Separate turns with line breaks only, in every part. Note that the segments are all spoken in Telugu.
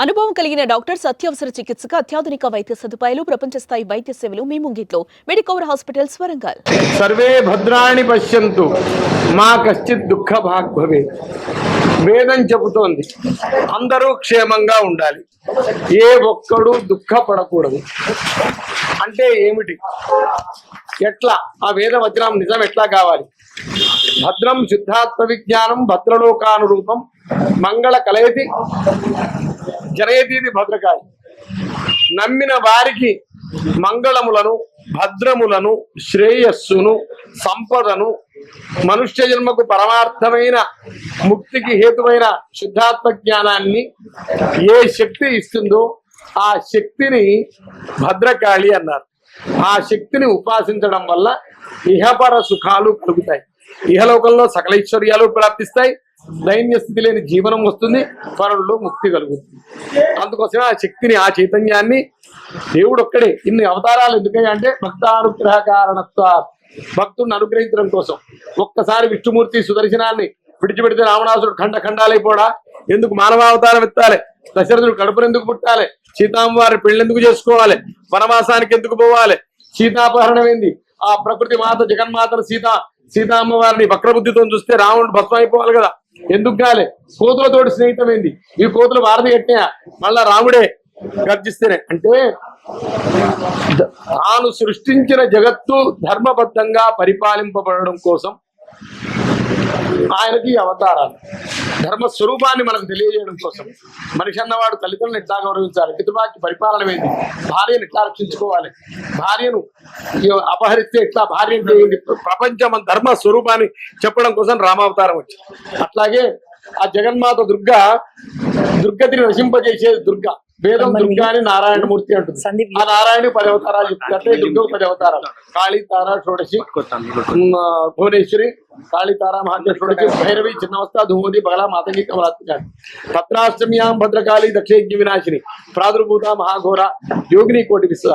అనుభవం కలిగిన డాక్టర్స్, అత్యవసర చికిత్సకు అత్యాధునిక వైద్య సదుపాయాలు, ప్రపంచ స్థాయి వైద్య సేవలు మీ ముంగిట్లో. Medicover hospitals, Warangal.
సర్వే భద్రాణి పశ్యంతు మా కశ్చిత్ దుఃఖ భాగ్ భవేత్. వేదం చెబుతోంది అందరూ క్షేమంగా ఉండాలి, ఏ ఒక్కడు దుఃఖపడకూడదు. అంటే ఏమిటి? ఎట్లా ఆ వేద వజ్రం నిజం ఎట్లా కావాలి? భద్రం శుద్ధాత్మ విజ్ఞానం భద్రలోకానురూపం మంగళ కలయతి జనయతీది భద్రకాయ. నమ్మిన వారికి మంగళములను, భద్రములను, శ్రేయస్సును, సంపదను, మనుష్య జన్మకు పరమార్థమైన ముక్తికి హేతువైన శుద్ధాత్మ జ్ఞానాన్ని ఏ శక్తి ఇస్తుందో ఆ శక్తిని భద్రకాళి అన్నారు. ఆ శక్తిని ఉపాసించడం వల్ల ఇహపర సుఖాలు కలుగుతాయి, ఇహలోకంలో సకల ఐశ్వర్యాలు ప్రాప్తిస్తాయి, దైన్య స్థితి లేని జీవనం వస్తుంది, పరుల్లో ముక్తి కలుగుతుంది. అందుకోసమే ఆ శక్తిని, ఆ చైతన్యాన్ని దేవుడు ఒక్కడే. ఇన్ని అవతారాలు ఎందుకయ్యా అంటే భక్తానుగ్రహ కారణత్వ, భక్తుడిని అనుగ్రహించడం కోసం. ఒక్కసారి విష్ణుమూర్తి సుదర్శనాన్ని విడిచిపెడితే రావణాసుడు ఖండ ఖండాలైపోడా? ఎందుకు మానవావతారం ఎత్తాలి? దశరథుడు కడుపును ఎందుకు పుట్టాలి? సీతామ్మవారి పెళ్ళెందుకు చేసుకోవాలి? వనవాసానికి ఎందుకు పోవాలి? సీతాపహరణం ఏంది? ఆ ప్రకృతి మాత జగన్మాతను సీతామ్మవారిని వక్రబుద్ధితో చూస్తే రావణుడు భస్మం అయిపోవాలి కదా, ఎందుకు కాలే? కోతులతోటి స్నేహితమైంది. ఈ కోతులు భారతి కట్టినా మళ్ళా రాముడే గర్జిస్తేనే. అంటే తాను సృష్టించిన జగత్తు ధర్మబద్ధంగా పరిపాలింపబడడం కోసం ఆయనకి అవతారాలు, ధర్మ స్వరూపాన్ని మనకు తెలియజేయడం కోసం. మనిషి అన్నవాడు తల్లిదండ్రులను ఎట్లా గౌరవించాలి, పితృవాక్య పరిపాలన ఏంది, భార్యను ఎట్లా రక్షించుకోవాలి, భార్యను అపహరిస్తే ఎట్లా భార్యను చేయండి, ప్రపంచం ధర్మ స్వరూపాన్ని చెప్పడం కోసం రామావతారం వచ్చింది. అట్లాగే ఆ జగన్మాత దుర్గతిని నశింపజేసేది దుర్గ. వేదం దుర్గా అని నారాయణమూర్తి అంటుంది. ఆ నారాయణ 10 అవతారాలు చెప్తుంటే దుర్గకు 10 అవతారాలు. కాళీ తార షోడశి, భువనేశ్వరి, కాళీ తార మహాత్మ షోడశి, భైరవి, చిన్నవస్థ, ధూమతి, బగల, మాతంగి, కమలాత్మిక. పత్రాష్టమ్యాం భద్రకాళి దక్షయజ్ఞ వినాశిని, ప్రాదుర్భూత మహాఘోర, యోగిని కోటి విశ్వ.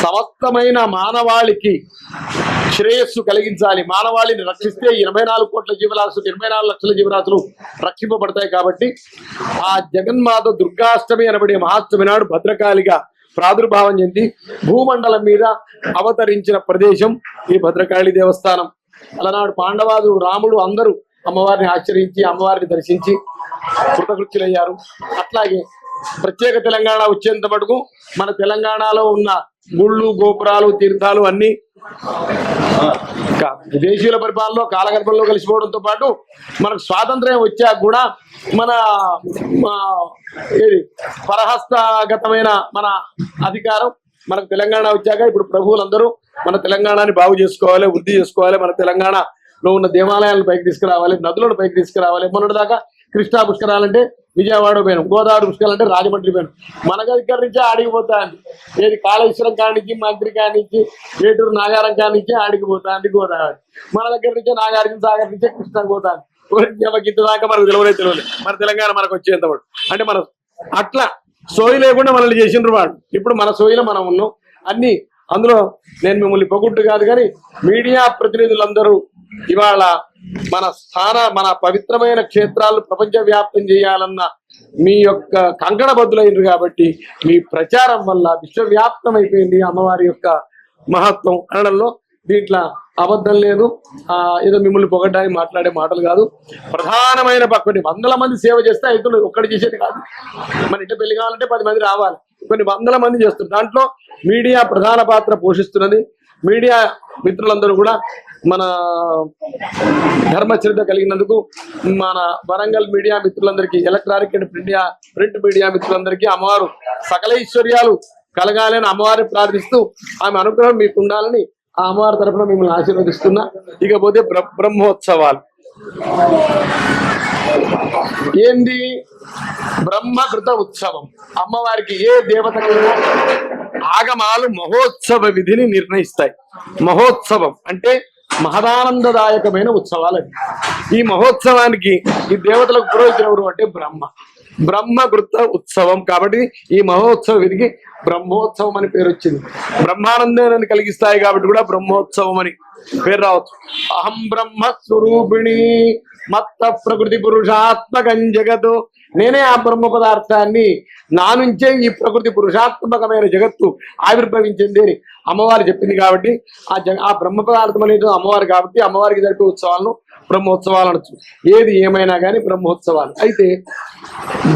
సమస్తమైన మానవాళికి శ్రేయస్సు కలిగించాలి. మానవాళిని రక్షిస్తే 84 కోట్ల జీవరాశులు, 24 లక్షల జీవరాశులు రక్షింపబడతాయి. కాబట్టి ఆ జగన్మాత దుర్గాష్టమి అనబడే మహాష్టమి నాడు భద్రకాళిగా ప్రాదుర్భావం చెంది భూమండలం మీద అవతరించిన ప్రదేశం ఈ భద్రకాళి దేవస్థానం. అలనాడు పాండవాదు, రాముడు అందరూ అమ్మవారిని ఆశ్రయించి అమ్మవారిని దర్శించి కృతకృత్యులయ్యారు. అట్లాగే ప్రత్యేక తెలంగాణ వచ్చేంత మటుకు మన తెలంగాణలో ఉన్న గుళ్ళు, గోపురాలు, తీర్థాలు అన్ని విదేశీయుల పరిపాలనలో కాలగర్భంలో కలిసిపోవడంతో పాటు మనకు స్వాతంత్ర్యం వచ్చాక కూడా మన పరహస్తగతమైన మన అధికారం మనకు తెలంగాణ వచ్చాక ఇప్పుడు ప్రభువులందరూ మన తెలంగాణని బాగు చేసుకోవాలి, వృద్ధి చేసుకోవాలి, మన తెలంగాణలో ఉన్న దేవాలయాలను పైకి తీసుకురావాలి, నదులను పైకి తీసుకురావాలి. మొన్నటిదాకా కృష్ణా పుష్కరాలంటే విజయవాడ పోయినాం, గోదావరి పుష్కరాలంటే రాజమండ్రి పోయినాం. మన దగ్గర నుంచే ఆడిగిపోతాంది. ఏది కాళేశ్వరం కానించి, మంత్రి కానించి, ఏటూరు నాగారం కానించి ఆడిగిపోతాంది గోదావరి. మన దగ్గర నుంచే నాగార్జున సాగర్ నుంచే కృష్ణకు పోతాంది. ఇంత దాకా మనకు తెలియలేదు మన తెలంగాణ మనకు వచ్చేంతవాడు. అంటే మన అట్లా సోయి లేకుండా మనల్ని చేసిండ్రు వాడు. ఇప్పుడు మన సోయిలో మనం ఉన్నాం అన్ని. అందులో నేను మిమ్మల్ని పొగుట్టు కాదు కానీ మీడియా ప్రతినిధులందరూ ఇవాళ మన పవిత్రమైన క్షేత్రాలను ప్రపంచవ్యాప్తం చేయాలన్న మీ యొక్క కంకణబద్దులైనరు. కాబట్టి మీ ప్రచారం వల్ల విశ్వవ్యాప్తం అయిపోయింది అమ్మవారి యొక్క మహత్వం అనడంలో దీంట్లో అబద్ధం లేదు. ఏదో మిమ్మల్ని పొగడ్డానికి మాట్లాడే మాటలు కాదు. ప్రధానమైన కొన్ని 100 మంది సేవ చేస్తే అయితే ఒక్కటి చేసేది కాదు. మన ఇంటి పెళ్లి కావాలంటే 10 మంది రావాలి, కొన్ని 100 మంది చేస్తున్నారు. దాంట్లో మీడియా ప్రధాన పాత్ర పోషిస్తున్నది. మీడియా మిత్రులందరూ కూడా మన ధర్మచరిత కలిగినందుకు మన వరంగల్ మీడియా మిత్రులందరికీ, ఎలక్ట్రానిక్ అండ్ ప్రింట్ మీడియా మిత్రులందరికీ అమ్మవారు సకల ఐశ్వర్యాలు కలగాలని అమ్మవారిని ప్రార్థిస్తూ ఆమె అనుగ్రహం మీకు ఉండాలని ఆ అమ్మవారి తరఫున మిమ్మల్ని ఆశీర్వదిస్తున్నా. ఇకపోతే బ్రహ్మోత్సవాలు ఏంది? బ్రహ్మకృత ఉత్సవం. అమ్మవారికి ఏ దేవతకైనా ఆగమాలు మహోత్సవ విధిని నిర్ణయిస్తాయి. మహోత్సవం అంటే మహదానందదాయకమైన ఉత్సవాలు. ఈ మహోత్సవానికి ఈ దేవతలకు పురోహితుడు ఎవరు అంటే బ్రహ్మ. బ్రహ్మకృత ఉత్సవం. కాబట్టి ఈ మహోత్సవ విధికి బ్రహ్మోత్సవం అని పేరు వచ్చింది. బ్రహ్మానందాన్ని కలిగిస్తాయి కాబట్టి కూడా బ్రహ్మోత్సవం అని పేరు రావచ్చు. అహం బ్రహ్మ స్వరూపిణి మత్త ప్రకృతి పురుషాత్మకం జగత్. నేనే ఆ బ్రహ్మ పదార్థాన్ని, నా నుంచే ఈ ప్రకృతి పురుషాత్మకమైన జగత్తు ఆవిర్భవించింది అని అమ్మవారు చెప్పింది. కాబట్టి ఆ బ్రహ్మ పదార్థం అనేది అమ్మవారు కాబట్టి అమ్మవారికి జరిపే ఉత్సవాలను బ్రహ్మోత్సవాలు అనొచ్చు. ఏది ఏమైనా కానీ బ్రహ్మోత్సవాలు. అయితే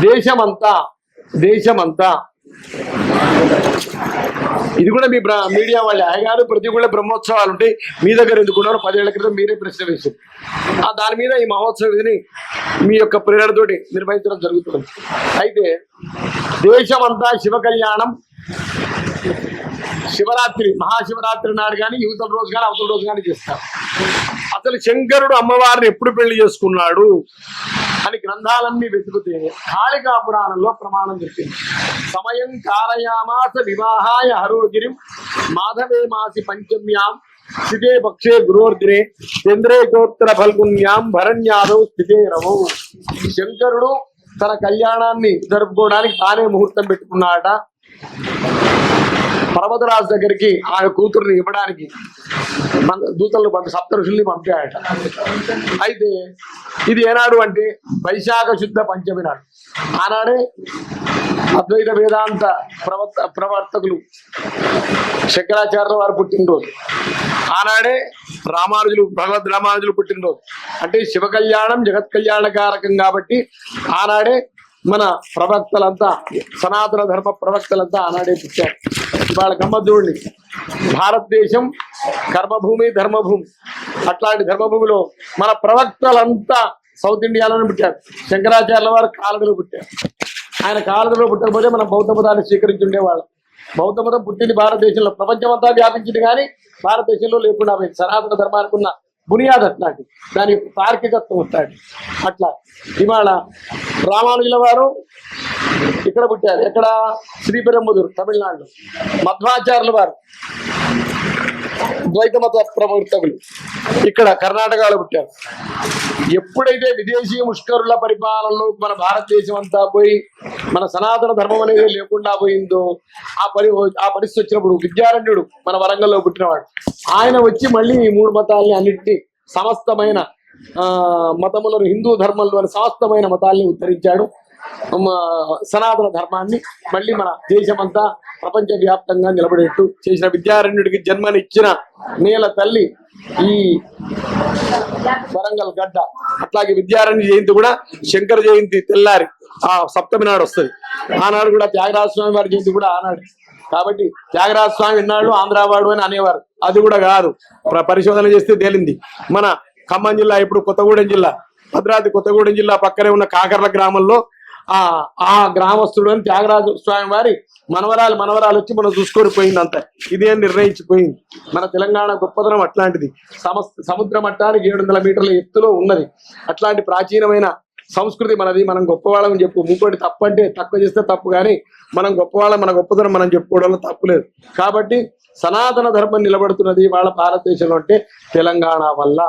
దేశమంతా ఇది కూడా మీ మీడియా వాళ్ళే అయ్యగారు ప్రతి కూడా బ్రహ్మోత్సవాలు ఉంటాయి, మీ దగ్గర ఎందుకున్నారు? 10 ఏళ్ల క్రితం మీరే ప్రశ్న వేశారు. దాని మీద ఈ మహోత్సవ విధిని మీ యొక్క ప్రేరణతోటి నిర్వహించడం జరుగుతుంది. అయితే దేశమంతా శివ కళ్యాణం, శివరాత్రి మహాశివరాత్రి నాడు కానీ యువతల రోజు కానీ అవతల రోజు కానీ చేస్తారు. అసలు శంకరుడు అమ్మవారిని ఎప్పుడు పెళ్లి చేసుకున్నాడు అని గ్రంథాలన్నీ వెతుకుతే కాళికా పురాణంలో ప్రమాణం చెప్పింది. సమయం కారయామాస వివాహాయ హరోగిరిం మాధవే మాసి పంచమ్యాం స్థితే పక్షే గురోర్దినే చంద్రే గోత్ర ఫల్గున్యాం భరణ్యాదౌ స్థితే రవౌ. శంకరుడు తన కళ్యాణాన్ని జరుపుకోవడానికి తానే ముహూర్తం పెట్టుకున్నాడట. పర్వతరాజు దగ్గరికి ఆ కూతుర్ని ఇవ్వడానికి దూతలను సప్త ఋషుల్ని పంపాయట. అయితే ఇది ఏనాడు అంటే వైశాఖ శుద్ధ పంచమి నాడు. ఆనాడే అద్వైత వేదాంత ప్రవర్తకులు శంకరాచార్యుల వారు పుట్టినరోజు. ఆనాడే భగవద్ రామానుజులు పుట్టినరోజు. అంటే శివ కళ్యాణం జగత్ కళ్యాణకారకం కాబట్టి ఆనాడే మన ప్రవక్తలంతా, సనాతన ధర్మ ప్రవక్తలంతా ఆనాడే పుట్టారు. ఇవాళ గమ్మద్దుండి భారతదేశం కర్మభూమి ధర్మభూమి. అట్లాంటి ధర్మభూమిలో మన ప్రవక్తలంతా సౌత్ ఇండియాలోనే పుట్టారు. శంకరాచార్యుల వారు కాలడలో పుట్టారు. ఆయన కాలడలో పుట్టకపోతే మనం బౌద్ధ మతాన్ని స్వీకరించుండేవాళ్ళం. బౌద్ధ మతం పుట్టింది భారతదేశంలో, ప్రపంచమంతా వ్యాపించింది కానీ భారతదేశంలో లేకుండా పోయింది. సనాతన ధర్మానికి ఉన్న బునియాద్ అట్లాంటి, దాని తార్కికత్వం వస్తాడు. అట్లా ఇవాళ రామానుజుల వారు ఇక్కడ పుట్టారు. ఎక్కడ? శ్రీపెరంబుదూరు తమిళనాడులో. మధ్వాచార్యుల వారు ద్వైత మత ప్రవర్తకులు ఇక్కడ కర్ణాటకలో పుట్టారు. ఎప్పుడైతే విదేశీ ముష్కరుల పరిపాలనలో మన భారతదేశం అంతా పోయి మన సనాతన ధర్మం అనేది లేకుండా పోయిందో ఆ పరిస్థితి వచ్చినప్పుడు విద్యారణ్యుడు మన వరంగల్లో పుట్టినవాడు, ఆయన వచ్చి మళ్ళీ ఈ 3 మతాల్ని అన్నింటినీ సమస్తమైన మతములను, హిందూ ధర్మంలోని సమస్తమైన మతాల్ని ఉద్ధరించాడు. సనాతన ధర్మాన్ని మళ్ళీ మన దేశమంతా ప్రపంచ వ్యాప్తంగా నిలబడేట్టు చేసిన విద్యారణ్యుడికి జన్మనిచ్చిన నేల తల్లి ఈ వరంగల్ గడ్డ. అట్లాగే విద్యారణ్య జయంతి కూడా శంకర జయంతి తెల్లారి ఆ సప్తమి నాడు వస్తుంది. ఆనాడు కూడా త్యాగరాజ స్వామి వారి జయంతి కూడా ఆనాడు. కాబట్టి త్యాగరాజ స్వామి ఇన్నాళ్ళు ఆంధ్రావాడు అని అనేవారు, అది కూడా కాదు. పరిశోధన చేస్తే తేలింది. మన ఖమ్మం జిల్లా, ఇప్పుడు కొత్తగూడెం జిల్లా, భద్రాద్రి కొత్తగూడెం జిల్లా పక్కనే ఉన్న కాకర్ల గ్రామంలో ఆ గ్రామస్తుడు అని త్యాగరాజ స్వామి వారి మనవరాలు వచ్చి మనం చూసుకొని పోయింది. అంత ఇదే నిర్ణయించిపోయింది. మన తెలంగాణ గొప్పతనం అట్లాంటిది. సముద్ర మట్టానికి 700 మీటర్ల ఎత్తులో ఉన్నది. అట్లాంటి ప్రాచీనమైన సంస్కృతి మనది. మనం గొప్పవాళ్ళని చెప్పు, ఇంకోటి తప్పు అంటే తక్కువ చేస్తే తప్పు, కానీ మనం గొప్పవాళ్ళం, మన గొప్పతనం మనం చెప్పుకోవడంలో తప్పు లేదు. కాబట్టి సనాతన ధర్మం నిలబడుతున్నది వాళ్ళ భారతదేశంలో అంటే తెలంగాణ వల్ల.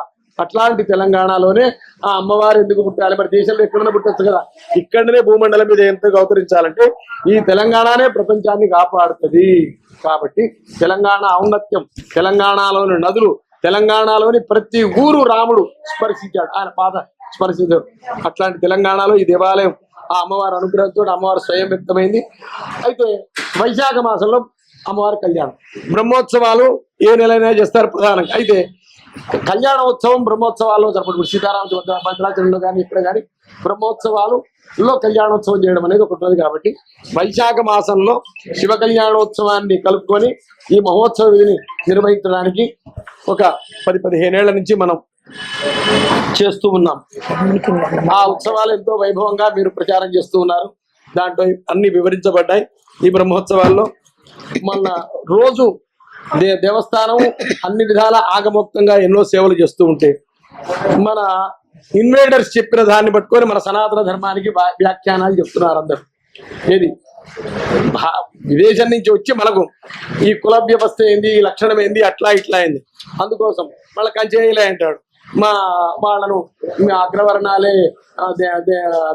అట్లాంటి తెలంగాణలోనే ఆ అమ్మవారు ఎందుకు పుట్టాలి? మరి దేశంలో ఎక్కడైనా పుట్టచ్చు కదా. ఇక్కడనే భూమండలం మీద ఎంతగా అవతరించాలంటే ఈ తెలంగాణనే ప్రపంచాన్ని కాపాడుతుంది. కాబట్టి తెలంగాణ ఔన్నత్యం, తెలంగాణలోని నదులు, తెలంగాణలోని ప్రతి ఊరు రాముడు స్పర్శించాడు, ఆయన పాద స్పర్శించాడు. అట్లాంటి తెలంగాణలో ఈ దేవాలయం ఆ అమ్మవారి అనుగ్రహంతో అమ్మవారు స్వయం వ్యక్తమైంది. అయితే వైశాఖ మాసంలో అమ్మవారి కళ్యాణం, బ్రహ్మోత్సవాలు ఏ నెలైనా చేస్తారు ప్రధానంగా. అయితే కళ్యాణోత్సవం బ్రహ్మోత్సవాల్లో జరపడు. సీతారామ భద్రాచలంలో కానీ ఇక్కడ కానీ బ్రహ్మోత్సవాలలో కళ్యాణోత్సవం చేయడం అనేది ఒకటి ఉన్నది. కాబట్టి వైశాఖ మాసంలో శివ కళ్యాణోత్సవాన్ని కలుపుకొని ఈ మహోత్సవ విధిని నిర్వహించడానికి ఒక 10-15 ఏళ్ల నుంచి మనం చేస్తూ ఉన్నాం. ఆ ఉత్సవాలు ఎంతో వైభవంగా మీరు ప్రచారం చేస్తూ ఉన్నారు. దాంట్లో అన్ని వివరించబడ్డాయి. ఈ బ్రహ్మోత్సవాల్లో మన రోజు దేవస్థానం అన్ని విధాల ఆగమోక్తంగా ఎన్నో సేవలు చేస్తూ ఉంటే మన ఇన్వేడర్స్ చెప్పిన దాన్ని పట్టుకొని మన సనాతన ధర్మానికి వ్యాఖ్యానాలు చెప్తున్నారు అందరు. ఏది విదేశం నుంచి వచ్చి మనకు ఈ కుల వ్యవస్థ ఏంది, ఈ లక్షణం ఏంది, అట్లా ఇట్లా అయింది. అందుకోసం మళ్ళీ కంచేయలే అంటాడు. మా వాళ్ళను మీ అగ్రవర్ణాలే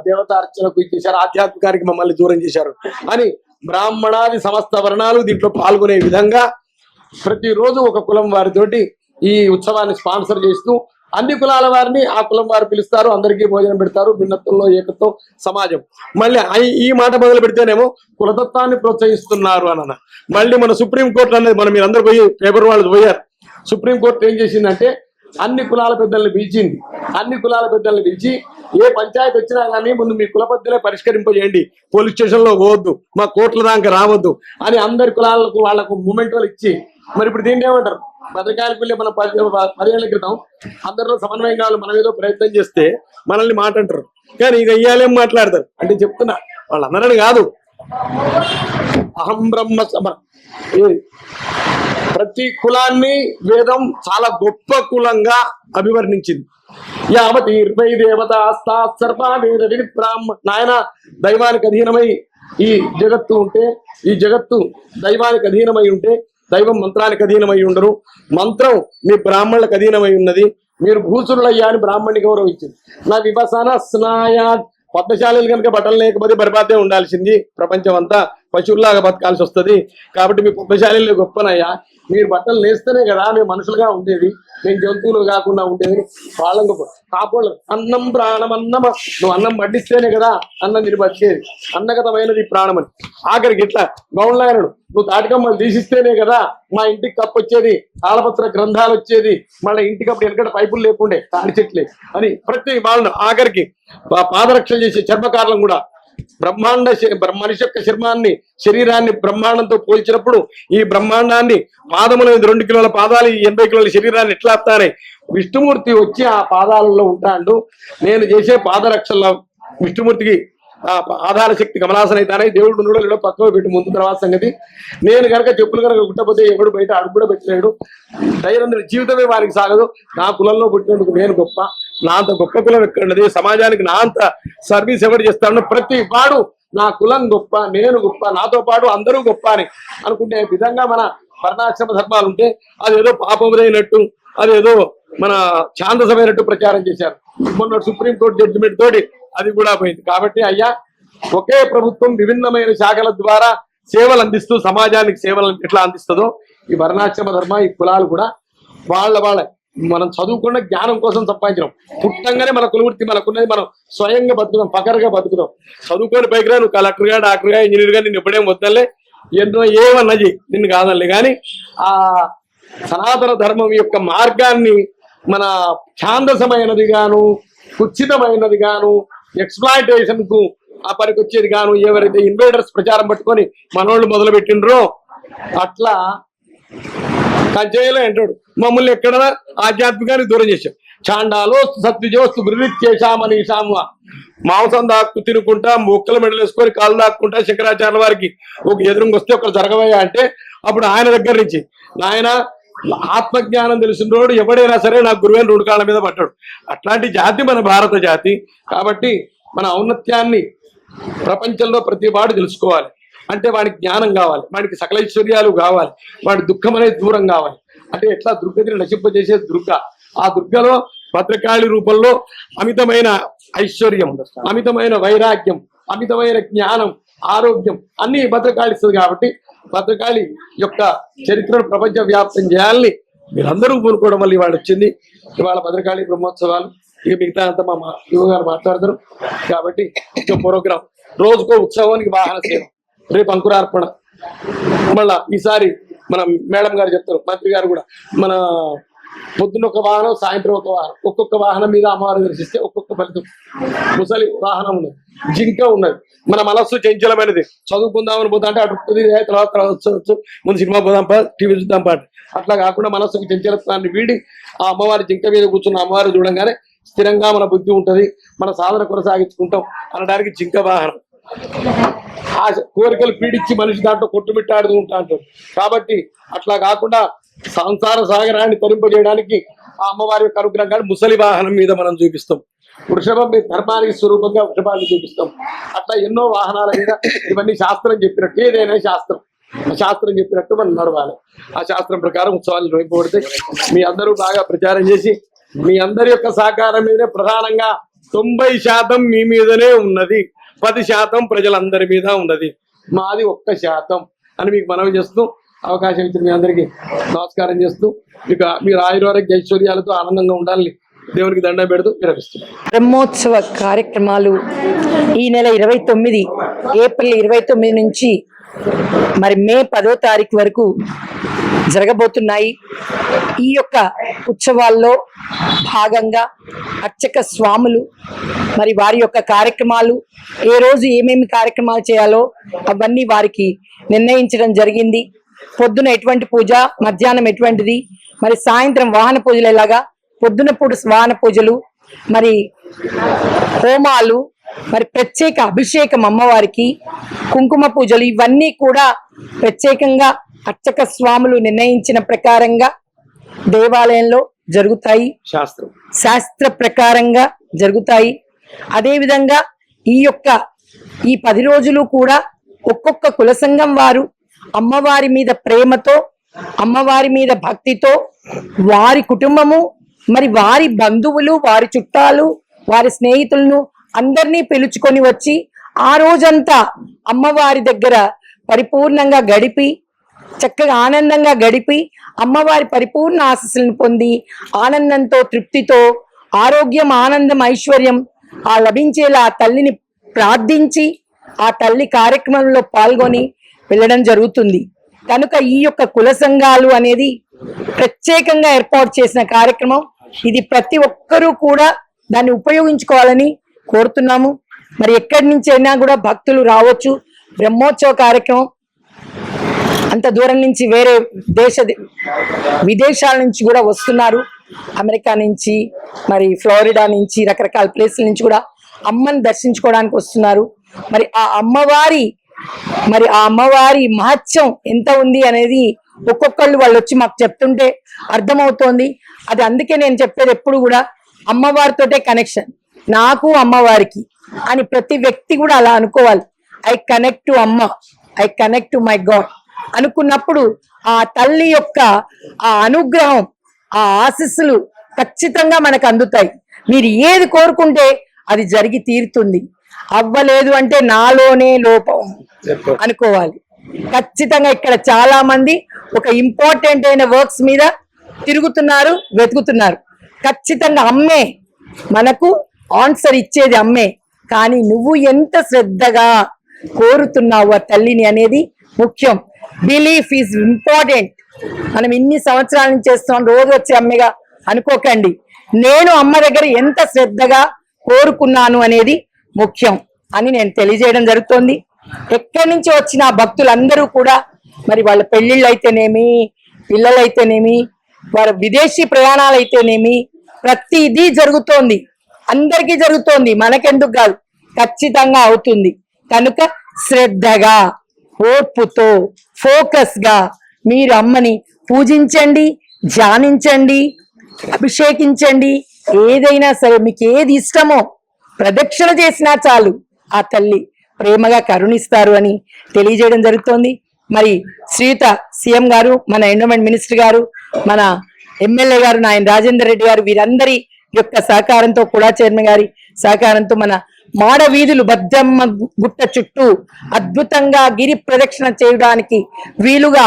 దేవతార్చనకు ఇచ్చేశారు, ఆధ్యాత్మికానికి మమ్మల్ని దూరం చేశారు అని బ్రాహ్మణాది సమస్త వర్ణాలు దీంట్లో పాల్గొనే విధంగా ప్రతిరోజు ఒక కులం వారితోటి ఈ ఉత్సవాన్ని స్పాన్సర్ చేస్తూ అన్ని కులాల వారిని ఆ కులం వారు పిలుస్తారు, అందరికీ భోజనం పెడతారు. భిన్నత్వంలో ఏకత్వం సమాజం. మళ్ళీ ఈ మాట మొదలు పెడితేనేమో కులతత్వాన్ని ప్రోత్సహిస్తున్నారు అన్న. మళ్ళీ మన సుప్రీంకోర్టు అనేది మనం మీరందరూ పోయి పేపర్ వాళ్ళు పోయారు. సుప్రీంకోర్టు ఏం చేసిందంటే అన్ని కులాల పెద్దల్ని పిలిచింది. అన్ని కులాల పెద్దల్ని పిలిచి ఏ పంచాయతీ వచ్చినా కానీ ముందు మీ కుల పెద్దలే పరిష్కరింపజేయండి, పోలీస్ స్టేషన్ లో పోవద్దు, మా కోర్టుల దాకా రావద్దు అని అందరి కులాలకు వాళ్లకు మూమెంట్ వాళ్ళు ఇచ్చి, మరి ఇప్పుడు దీన్ని ఏమంటారు? భద్రకాళికి వెళ్ళి మనం 10 ఏళ్ల క్రితం అందరిలో సమన్వయం కావాలి మనం ఏదో ప్రయత్నం చేస్తే మనల్ని మాట అంటారు, కానీ ఇక ఇయ్యాలేం మాట్లాడతారు. అంటే చెప్తున్నా వాళ్ళందరని కాదు, అహం బ్రహ్మ ప్రతి కులాన్ని వేదం చాలా గొప్ప కులంగా అభివర్ణించింది. యావతి దేవత సర్వ వేద విని నాయన దైవానికి అధీనమై ఈ జగత్తు ఉంటే, ఈ జగత్తు దైవానికి అధీనమై ఉంటే దైవం మంత్రానికి అధీనమై ఉండరు, మంత్రం మీ బ్రాహ్మణులకు అధీనమై ఉన్నది, మీరు భూసురులయ్యా అని బ్రాహ్మణ్ణి గౌరవించింది. నా విభసన స్నాయాత్ పద్మశాలీలు కనుక బట్టలు లేకపోతే బరిపాతే ఉండాల్సింది, ప్రపంచం అంతా పశువుల్లాగా బతకాల్సి వస్తుంది. కాబట్టి మీ పద్మశాలీలు గొప్పనయ్యా, మీరు బట్టలు నేస్తేనే కదా మేము మనుషులుగా ఉండేది, మేము జంతువులు కాకుండా ఉండేది. వాళ్ళం గొప్ప కాపోళ్ళు అన్నం ప్రాణం అన్నమ, నువ్వు అన్నం వడ్డిస్తేనే కదా అన్నం మీరు బతికేది, అన్నగతమైనది ప్రాణమని. ఆఖరికి ఇట్లా గౌండ్లాయనుడు నువ్వు తాటికమ్మలు తీసిస్తేనే కదా మా ఇంటికి కప్పు వచ్చేది, తాళపత్ర గ్రంథాలు వచ్చేది, మళ్ళీ ఇంటికి అప్పుడు వెనకట పైపులు లేకుండే తాడి చెట్లే అని ప్రతి వాళ్ళను ఆఖరికి పాదరక్షలు చేసే చర్మకారులను కూడా బ్రహ్మాండ మనిషి యొక్క శరీరాన్ని బ్రహ్మాండంతో పోల్చినప్పుడు ఈ బ్రహ్మాండాన్ని పాదములు 2 కిలోల పాదాలు 80 కిలోల శరీరాన్ని ఎట్లా వస్తాయి? విష్ణుమూర్తి వచ్చి ఆ పాదాలలో ఉంటాడు. నేను చేసే పాదరక్షల్లో విష్ణుమూర్తికి ఆధార శక్తి కమలాసన అవుతానే, దేవుడు నూడలో పక్కన పెట్టి ముందు తర్వాత సంగతి. నేను కనుక చెప్పులు కనుక గుట్టపోతే ఎవడు బయట అడుగు కూడా పెట్టలేడు. దైనందిన జీవితమే వారికి సాగదు. నా కులంలో పుట్టినందుకు నేను గొప్ప, నా అంత గొప్ప కులం ఎక్కడున్నది, సమాజానికి నా అంత సర్వీస్ ఎవరు చేస్తాడు, ప్రతి వాడు నా కులం గొప్ప, నేను గొప్ప, నాతో పాటు అందరూ గొప్ప అని అనుకుంటే విధంగా మన వర్ణాశ్రమ ధర్మాలు ఉంటే అదేదో పాపముదైనట్టు, అదేదో మన ఛాందసమైనట్టు ప్రచారం చేశారు. మొన్న సుప్రీంకోర్టు జడ్జిమెంట్ తోటి అది కూడా పోయింది. కాబట్టి అయ్యా, ఒకే ప్రభుత్వం విభిన్నమైన శాఖల ద్వారా సేవలు అందిస్తూ సమాజానికి సేవలు ఎట్లా అందిస్తుందో ఈ వర్ణాశ్రమ ధర్మ, ఈ కులాలు కూడా వాళ్ళ మనం చదువుకున్న జ్ఞానం కోసం సంపాదించడం. పుట్టంగానే మన కులవృత్తి మనకున్నది, మనం స్వయంగా బతుకుదాం, పకరగా బతుకుదాం. చదువుకొని పైకి రా, నువ్వు కలెక్టర్గా, డాక్టర్గా, ఇంజనీర్గా, నిన్ను ఎప్పుడేం వద్దలే, ఎన్నో ఏమన్నది నిన్ను కాదనిలే. కానీ ఆ సనాతన ధర్మం యొక్క మార్గాన్ని మన ఛాందసమైనది గాను, కుచ్చితమైనది గాను, ఎక్స్ప్లాయిటేషన్ కు ఆ పనికి వచ్చేది గాను ఎవరైతే ఇన్వైడర్స్ ప్రచారం పట్టుకొని మనోళ్ళు మొదలు పెట్టినరో అట్లా కంచేయలో అంటాడు మమ్మల్ని ఎక్కడ ఆధ్యాత్మికానికి దూరం చేశాం. చాండాలో సత్విజోస్తు గురునిత్యేషామనీషాము, మాంసం దాక్కు తినుకుంటా, మొక్కల మెడలు వేసుకొని కాళ్ళు దాక్కుంటా శంకరాచార్య వారికి ఒక ఎదురుగా వస్తే ఒకరు జరగవయ్యా అంటే అప్పుడు ఆయన దగ్గర నుంచి నాయన ఆత్మజ్ఞానం తెలిసిన రోడ్డు ఎవడైనా సరే నాకు గురువైన 2 కాళ్ళ మీద పట్టాడు. అట్లాంటి జాతి మన భారత జాతి. కాబట్టి మన ఔన్నత్యాన్ని ప్రపంచంలో ప్రతి వాడు తెలుసుకోవాలి. అంటే వాడికి జ్ఞానం కావాలి, వాడికి సకల ఐశ్వర్యాలు కావాలి, వాడి దుఃఖం అనేది దూరం కావాలి. అంటే ఎట్లా దుర్గతిని నశింపజేసేది దుర్గ. ఆ దుర్గలో భద్రకాళి రూపంలో అమితమైన ఐశ్వర్యం, అమితమైన వైరాగ్యం, అమితమైన జ్ఞానం, ఆరోగ్యం అన్ని భద్రకాళిస్తుంది. కాబట్టి భద్రకాళి యొక్క చరిత్రను ప్రపంచ వ్యాప్తం చేయాలని మీరందరూ కోరుకోవడం వల్ల ఇవాళ వచ్చింది. ఇవాళ భద్రకాళి బ్రహ్మోత్సవాలు. ఇక మిగతా అంతా మా యువ గారు మాట్లాడతారు. కాబట్టి ఒక ప్రోగ్రాం, రోజుకో ఉత్సవానికి వాహన సేవ, రేపు అంకురార్పణ, మళ్ళా ఈసారి మన మేడం గారు చెప్తారు, మంత్రి గారు కూడా, మన పొద్దున్న ఒక వాహనం, సాయంత్రం ఒక వాహనం, ఒక్కొక్క వాహనం మీద అమ్మవారు దర్శిస్తే ఒక్కొక్క ఫలితం. ముసలి వాహనం ఉన్నది, జింక ఉన్నది. మన మనస్సు చంచలమైనది, చదువుకుందామని పోతా అంటే అటు తర్వాత ముందు సినిమా పోదాంపా, టీవీ చూద్దాంపా. అట్లా కాకుండా మనస్సుకు చంచలత్వాన్ని వీడి ఆ అమ్మవారి జింక మీద కూర్చున్న అమ్మవారు చూడంగానే స్థిరంగా మన బుద్ధి ఉంటుంది, మన సాధన కొనసాగించుకుంటాం అనడానికి జింక వాహనం. ఆ కోరికలు పీడించి మనిషి దాంట్లో కొట్టుమిట్టాడుతూ ఉంటా అంటారు. కాబట్టి అట్లా కాకుండా సంసార సాగరాన్ని తరింపజేయడానికి ఆ అమ్మవారి యొక్క అనుగ్రహం ముసలి వాహనం మీద మనం చూపిస్తాం. వృషభం మీద ధర్మానికి స్వరూపంగా వృషభాన్ని చూపిస్తాం. అట్లా ఎన్నో వాహనాల మీద ఇవన్నీ శాస్త్రం చెప్పినట్టు, ఏదైనా శాస్త్రం చెప్పినట్టు మనం నడవాలి. ఆ శాస్త్రం ప్రకారం ఉత్సవాలు నిర్వహింపబడితే మీ అందరూ బాగా ప్రచారం చేసి మీ అందరి యొక్క సహకారం మీదనే ప్రధానంగా 90% మీ మీదనే ఉన్నది, 10% ప్రజలందరి మీద ఉన్నది, మాది 1% అని మీకు మనవి చేస్తూ అవకాశం ఇచ్చిన మీ అందరికీ నమస్కారం చేస్తూ ఇక మీరు ఆయుర్వారోగ్య ఐశ్వర్యాలతో ఆనందంగా ఉండాలని దేవునికి దండం పెడుతూ విరమిస్తున్నాం.
బ్రహ్మోత్సవ కార్యక్రమాలు ఈ నెల 29 ఏప్రిల్ 29 నుంచి మరి మే 10వ తారీఖు వరకు జరగబోతున్నాయి. ఈ యొక్క ఉత్సవాల్లో భాగంగా అర్చక స్వాములు మరి వారి యొక్క కార్యక్రమాలు ఏ రోజు ఏమేమి కార్యక్రమాలు చేయాలో అవన్నీ వారికి నిర్ణయించడం జరిగింది. పొద్దున ఎటువంటి పూజ, మధ్యాహ్నం ఎటువంటిది, మరి సాయంత్రం వాహన పూజలు ఎలాగా, పొద్దున పూట వాహన పూజలు, మరి హోమాలు, మరి ప్రత్యేక అభిషేకం అమ్మవారికి, కుంకుమ పూజలు, ఇవన్నీ కూడా ప్రత్యేకంగా అర్చక స్వాములు నిర్ణయించిన ప్రకారంగా దేవాలయంలో జరుగుతాయి, శాస్త్ర ప్రకారంగా జరుగుతాయి. అదేవిధంగా ఈ 10 రోజులు కూడా ఒక్కొక్క కుల సంఘం వారు అమ్మవారి మీద ప్రేమతో, అమ్మవారి మీద భక్తితో వారి కుటుంబము, మరి వారి బంధువులు, వారి చుట్టాలు, వారి స్నేహితులను అందరినీ పిలుచుకొని వచ్చి ఆ రోజంతా అమ్మవారి దగ్గర పరిపూర్ణంగా గడిపి, చక్కగా ఆనందంగా గడిపి అమ్మవారి పరిపూర్ణ ఆశీస్సులను పొంది ఆనందంతో, తృప్తితో, ఆరోగ్యం, ఆనందం, ఐశ్వర్యం ఆ లభించేలా ఆ తల్లిని ప్రార్థించి ఆ తల్లి కార్యక్రమంలో పాల్గొని వెళ్ళడం జరుగుతుంది. కనుక ఈ యొక్క కుల సంఘాలు అనేది ప్రత్యేకంగా ఏర్పాటు చేసిన కార్యక్రమం. ఇది ప్రతి ఒక్కరూ కూడా దాన్ని ఉపయోగించుకోవాలని కోరుతున్నాము. మరి ఎక్కడి నుంచి అయినా కూడా భక్తులు రావచ్చు. బ్రహ్మోత్సవ కార్యక్రమం అంత దూరం నుంచి, వేరే విదేశాల నుంచి కూడా వస్తున్నారు. అమెరికా నుంచి, మరి ఫ్లోరిడా నుంచి, రకరకాల ప్లేసుల నుంచి కూడా అమ్మని దర్శించుకోవడానికి వస్తున్నారు. మరి ఆ అమ్మవారి మహత్యం ఎంత ఉంది అనేది ఒక్కొక్కళ్ళు వాళ్ళు వచ్చి మాకు చెప్తుంటే అర్థమవుతోంది. అది అందుకే నేను చెప్పేది ఎప్పుడు కూడా అమ్మవారితోటే కనెక్షన్, నాకు అమ్మవారికి అని ప్రతి వ్యక్తి కూడా అలా అనుకోవాలి. ఐ కనెక్ట్ టు అమ్మ, I connect to my God అనుకున్నప్పుడు ఆ తల్లి యొక్క ఆ అనుగ్రహం, ఆ ఆశీస్సులు ఖచ్చితంగా మనకు అందుతాయి. మీరు ఏది కోరుకుంటే అది జరిగి తీరుతుంది. అవ్వలేదు అంటే నాలోనే లోపం అనుకోవాలి. ఖచ్చితంగా ఇక్కడ చాలా మంది ఒక ఇంపార్టెంట్ అయిన వర్క్స్ మీద తిరుగుతున్నారు, వెతుకుతున్నారు. ఖచ్చితంగా అమ్మే మనకు ఆన్సర్ ఇచ్చేది, అమ్మే. కానీ నువ్వు ఎంత శ్రద్ధగా కోరుతున్నావు ఆ తల్లిని అనేది ముఖ్యం. Belief is important. మనం ఇన్ని సంవత్సరాల నుంచి చేస్తున్నాం, రోజు వచ్చే అమ్మగా అనుకోకండి. నేను అమ్మ దగ్గర ఎంత శ్రద్ధగా కోరుకున్నాను అనేది ముఖ్యం అని నేను తెలియజేయడం జరుగుతోంది. ఎక్కడి నుంచి వచ్చిన భక్తులందరూ కూడా మరి వాళ్ళ పెళ్లిళ్ళు అయితేనేమి, పిల్లలైతేనేమి, వారి విదేశీ ప్రయాణాలు అయితేనేమి, ప్రతిదీ జరుగుతోంది. అందరికీ జరుగుతోంది, మనకెందుకు కాదు, ఖచ్చితంగా అవుతుంది. కనుక శ్రద్ధగా, ఓర్పుతో, ఫోకస్ గా మీరు అమ్మని పూజించండి, ధ్యానించండి, అభిషేకించండి. ఏదైనా సరే మీకు ఏది ఇష్టమో ప్రదక్షిణ చేసినా చాలు, ఆ తల్లి ప్రేమగా కరుణిస్తారు అని తెలియజేయడం జరుగుతోంది. మరి శ్రీయుత సీఎం గారు, మన ఎండోమెంట్ మినిస్టర్ గారు, మన ఎమ్మెల్యే గారు నాయన రాజేందర్ రెడ్డి గారు, వీరందరి యొక్క సహకారంతో, కూడా చైర్మన్ గారి సహకారంతో మన మాడ వీధులు బద్దమ్మ గుట్ట చుట్టూ అద్భుతంగా గిరి ప్రదక్షిణ చేయడానికి వీలుగా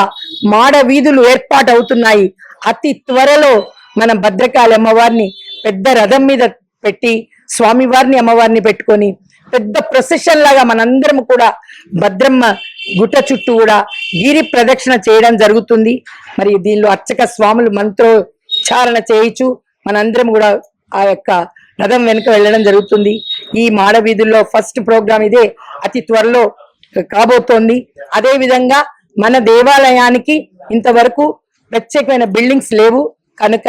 మాడ వీధులు ఏర్పాటు అవుతున్నాయి. అతి త్వరలో మన భద్రకాళి అమ్మవారిని పెద్ద రథం మీద పెట్టి, స్వామివారిని అమ్మవారిని పెట్టుకొని పెద్ద ప్రొసెషన్ లాగా మనందరం కూడా భద్రమ్మ గుట్ట చుట్టూ కూడా గిరి ప్రదక్షిణ చేయడం జరుగుతుంది. మరి దీనిలో అర్చక స్వాములు మంత్రోచ్చారణ చేయించు మనందరం కూడా ఆ యొక్క రథం వెనుక వెళ్ళడం జరుగుతుంది. ఈ మాడ వీధుల్లో ఫస్ట్ ప్రోగ్రాం ఇదే, అతి త్వరలో కాబోతోంది. అదే విధంగా మన దేవాలయానికి ఇంతవరకు ప్రత్యేకమైన బిల్డింగ్స్ లేవు కనుక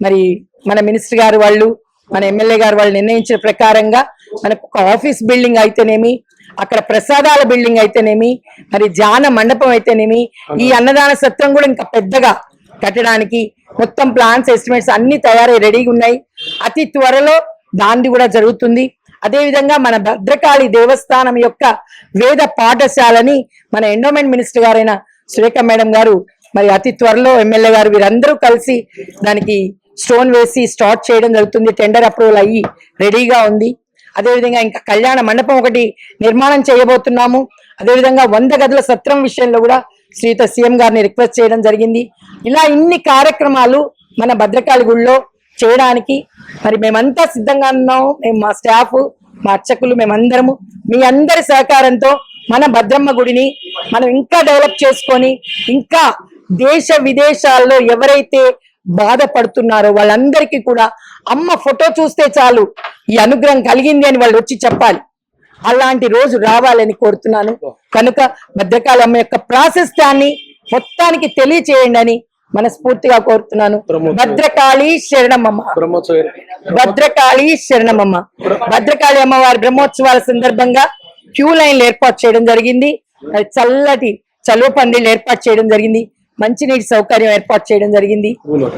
మరి మన మినిస్టర్ గారు వాళ్ళు, మన ఎమ్మెల్యే గారు వాళ్ళు నిర్ణయించిన ప్రకారంగా మనకు ఒక ఆఫీస్ బిల్డింగ్ అయితేనేమి, అక్కడ ప్రసాదాల బిల్డింగ్ అయితేనేమి, మరి ధ్యాన మండపం అయితేనేమి, ఈ అన్నదాన సత్రం కూడా ఇంకా పెద్దగా కట్టడానికి మొత్తం ప్లాన్స్, ఎస్టిమేట్స్ అన్ని తయారై రెడీగా ఉన్నాయి. అతి త్వరలో దాన్ని కూడా జరుగుతుంది. అదే విధంగా మన భద్రకాళి దేవస్థానం యొక్క వేద పాఠశాలని మన ఎండోమెంట్ మినిస్టర్ గారైన సురేఖ మేడం గారు, మరి అతి త్వరలో ఎమ్మెల్యే గారు, వీరందరూ కలిసి దానికి స్టోన్ వేసి స్టార్ట్ చేయడం జరుగుతుంది. టెండర్ అప్రూవల్ అయ్యి రెడీగా ఉంది. అదేవిధంగా ఇంకా కళ్యాణ మండపం ఒకటి నిర్మాణం చేయబోతున్నాము. అదేవిధంగా 100 గదుల సత్రం విషయంలో కూడా శ్రీయుత సీఎం గారిని రిక్వెస్ట్ చేయడం జరిగింది. ఇలా ఇన్ని కార్యక్రమాలు మన భద్రకాళి గుడిలో చేయడానికి మరి మేమంతా సిద్ధంగా ఉన్నాము. మేము మా స్టాఫ్, మా అర్చకులు, మేమందరము మీ అందరి సహకారంతో మన భద్రమ్మ గుడిని మనం ఇంకా డెవలప్ చేసుకొని ఇంకా దేశ విదేశాల్లో ఎవరైతే బాధపడుతున్నారో వాళ్ళందరికీ కూడా అమ్మ ఫోటో చూస్తే చాలు ఈ అనుగ్రహం కలిగింది అని వాళ్ళు వచ్చి చెప్పాలి. అలాంటి రోజు రావాలని కోరుతున్నాను. కనుక భద్రకాళి అమ్మ యొక్క ప్రాశస్త్యాన్ని మొత్తానికి తెలియచేయండి అని మనస్ఫూర్తిగా కోరుతున్నాను. భద్రకాళి శరణమమ్మ, భద్రకాళి శరణమమ్మ. భద్రకాళి అమ్మవారి బ్రహ్మోత్సవాల సందర్భంగా క్యూ లైన్లు ఏర్పాటు చేయడం జరిగింది. చల్లటి చలువ పందిళ్ళు ఏర్పాటు చేయడం జరిగింది. మంచినీటి సౌకర్యం ఏర్పాటు చేయడం జరిగింది.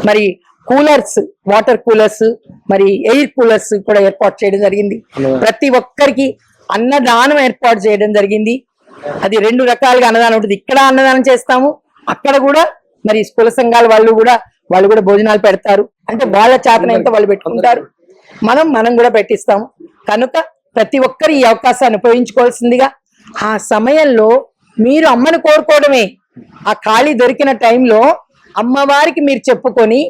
మరి కూలర్స్, వాటర్ కూలర్స్, మరి ఎయిర్ కూలర్స్ కూడా ఏర్పాటు చేయడం జరిగింది. ప్రతి ఒక్కరికి అన్నదానం ఏర్పాటు చేయడం జరిగింది. అది 2 రకాలుగా అన్నదానం ఉంటుంది. ఇక్కడ అన్నదానం చేస్తాము, అక్కడ కూడా మరి కుల సంఘాల వాళ్ళు కూడా భోజనాలు పెడతారు. అంటే వాళ్ళ చేతనంతా వాళ్ళు పెట్టుకుంటారు, మనం కూడా పెట్టిస్తాము. కనుక ప్రతి ఒక్కరు ఈ అవకాశాన్ని ఉపయోగించుకోవాల్సిందిగా. ఆ సమయంలో మీరు అమ్మను కోరుకోవడమే. ఆ ఖాళీ దొరికిన టైంలో అమ్మవారికి మీరు చెప్పుకొని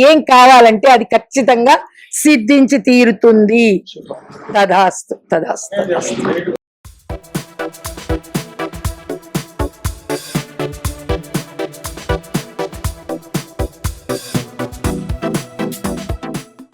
ఏం కావాలంటే అది ఖచ్చితంగా సిద్ధించి తీరుతుంది. తదాస్తు తదాస్తు తదాస్తు.